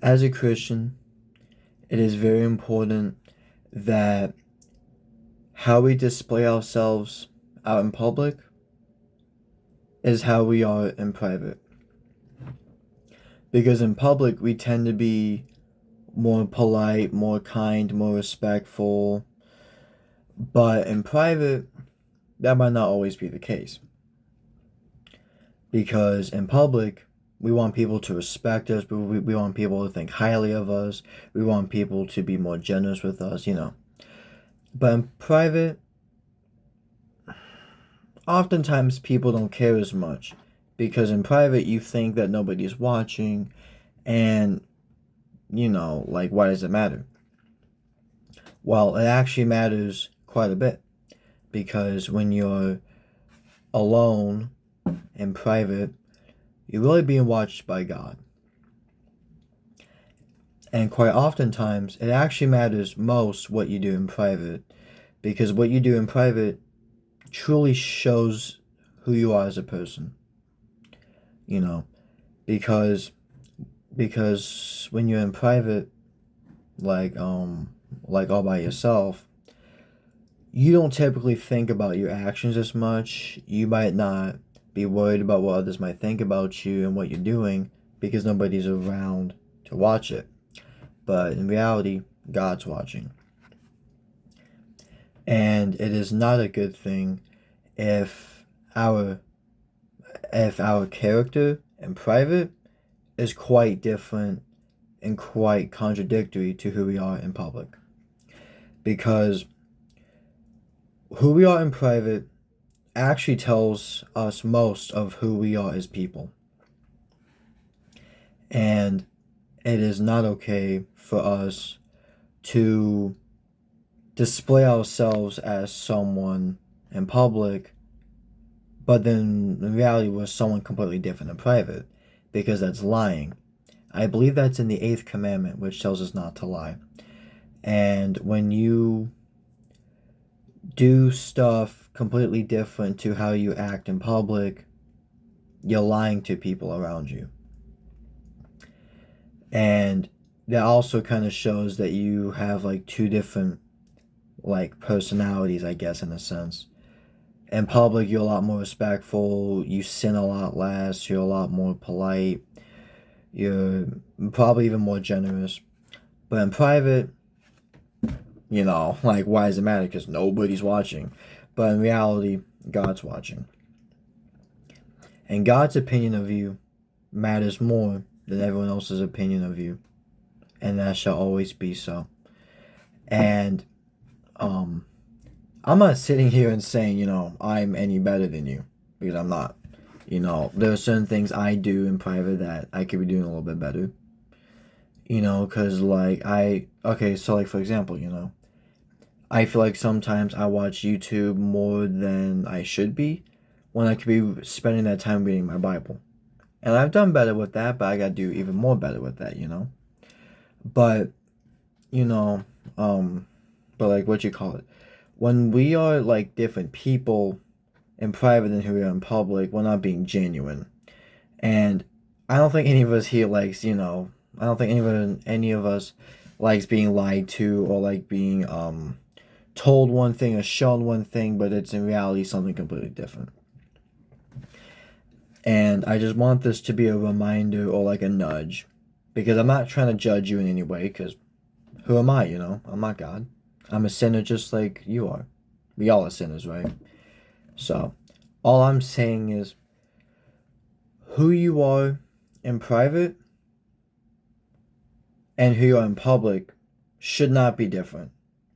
As a Christian, it is very important that how we display ourselves out in public is how we are in private. Because in public, we tend to be more polite, more kind, more respectful. But in private, that might not always be the case. Because in public, we want people to respect us, we want people to think highly of us, we want people to be more generous with us. But in private, oftentimes people don't care as much because in private you think that nobody's watching and like why does it matter? Well, it actually matters quite a bit because when you're alone in private, you're really being watched by God. And quite oftentimes, it actually matters most what you do in private because what you do in private truly shows who you are as a person. You know, because when you're in private, like all by yourself, you don't typically think about your actions as much. You might not be worried about what others might think about you and what you're doing because nobody's around to watch it. But in reality, God's watching. And it is not a good thing if our character in private is quite different and quite contradictory to who we are in public. Because who we are in private actually tells us most of who we are as people. And it is not okay for us to display ourselves as someone in public, but then in reality we're someone completely different in private, because that's lying. I believe that's in the 8th commandment, which tells us not to lie. And when you do stuff completely different to how you act in public, you're lying to people around you. And that also kind of shows that you have like two different like personalities, I guess, in a sense. In public, you're a lot more respectful, you sin a lot less, you're a lot more polite, you're probably even more generous. But in private, like why does it matter? Because nobody's watching. But in reality, God's watching. And God's opinion of you matters more than everyone else's opinion of you. And that shall always be so. And I'm not sitting here and saying, I'm any better than you. Because I'm not. There are certain things I do in private that I could be doing a little bit better. Because so like for example, I feel like sometimes I watch YouTube more than I should be when I could be spending that time reading my Bible. And I've done better with that, but I gotta do even more better with that. But, you know, but like what you call it. When we are like different people in private than who we are in public, we're not being genuine. And I don't think any of us here likes, I don't think any of us likes being lied to or like being told one thing or shown one thing, but it's in reality something completely different. And I just want this to be a reminder or like a nudge, because I'm not trying to judge you in any way, because who am I, I'm not God. I'm a sinner just like you are. We all are sinners, right? So, all I'm saying is who you are in private and who you are in public should not be different,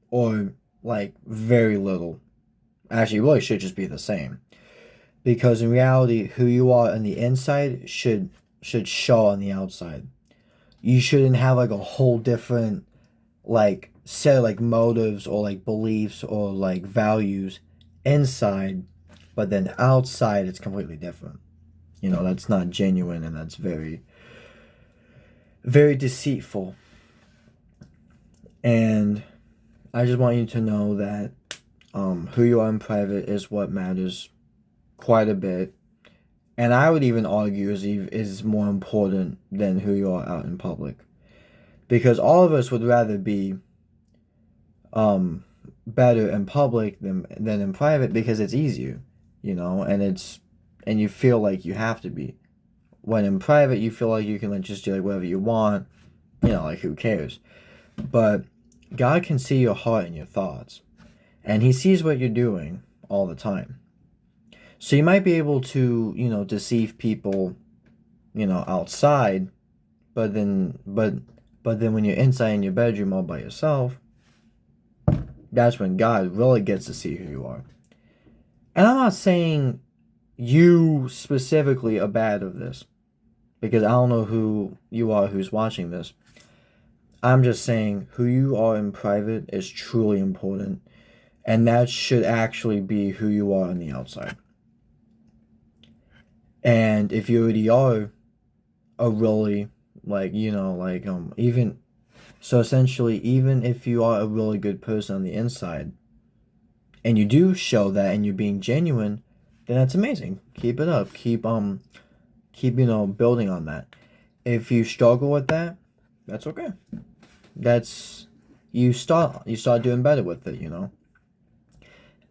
or like very little. Actually, it really should just be the same. Because in reality, who you are on the inside should show on the outside. You shouldn't have like a whole different like set of like motives or like beliefs or like values inside, but then outside it's completely different. That's not genuine, and that's very, very deceitful. And I just want you to know that who you are in private is what matters quite a bit. And I would even argue is more important than who you are out in public. Because all of us would rather be um better in public than in private because it's easier, and you feel like you have to be. When in private you feel like you can like just do like whatever you want, like who cares? But God can see your heart and your thoughts, and he sees what you're doing all the time. So you might be able to, deceive people, outside, but then when you're inside in your bedroom all by yourself, that's when God really gets to see who you are. And I'm not saying you specifically are bad of this, because I don't know who you are who's watching this. I'm just saying who you are in private is truly important, and that should actually be who you are on the outside. And if you already are a really, even so, essentially, even if you are a really good person on the inside, and you do show that and you're being genuine, then that's amazing. Keep it up. Keep building on that. If you struggle with that, that's okay. That's you start doing better with it.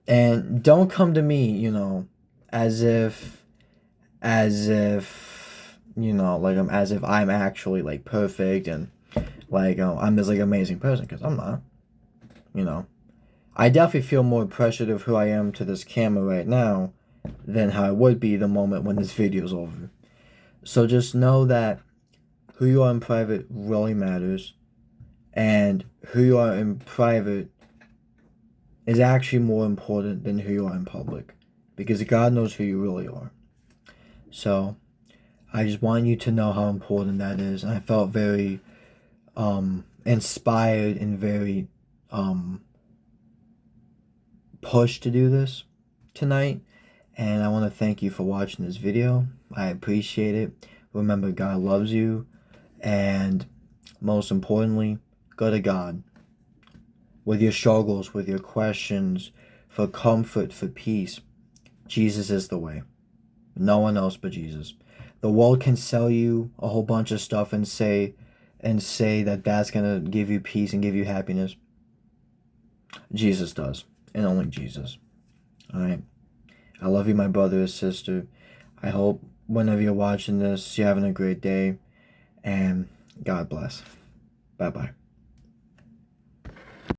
And don't come to me, as if I'm actually like perfect and like I'm this like amazing person, because I'm not. You know, I definitely feel more appreciative of who I am to this camera right now than how I would be the moment when this video's over. So just know that who you are in private really matters, and who you are in private is actually more important than who you are in public, because God knows who you really are. So I just want you to know how important that is. And I felt very inspired and very pushed to do this tonight. And I want to thank you for watching this video. I appreciate it. Remember, God loves you. And most importantly, go to God with your struggles, with your questions, for comfort, for peace. Jesus is the way. No one else but Jesus. The world can sell you a whole bunch of stuff and say that that's going to give you peace and give you happiness. Jesus does, and only Jesus. All right. I love you, my brother or sister. I hope whenever you're watching this, you're having a great day, and God bless. Bye-bye.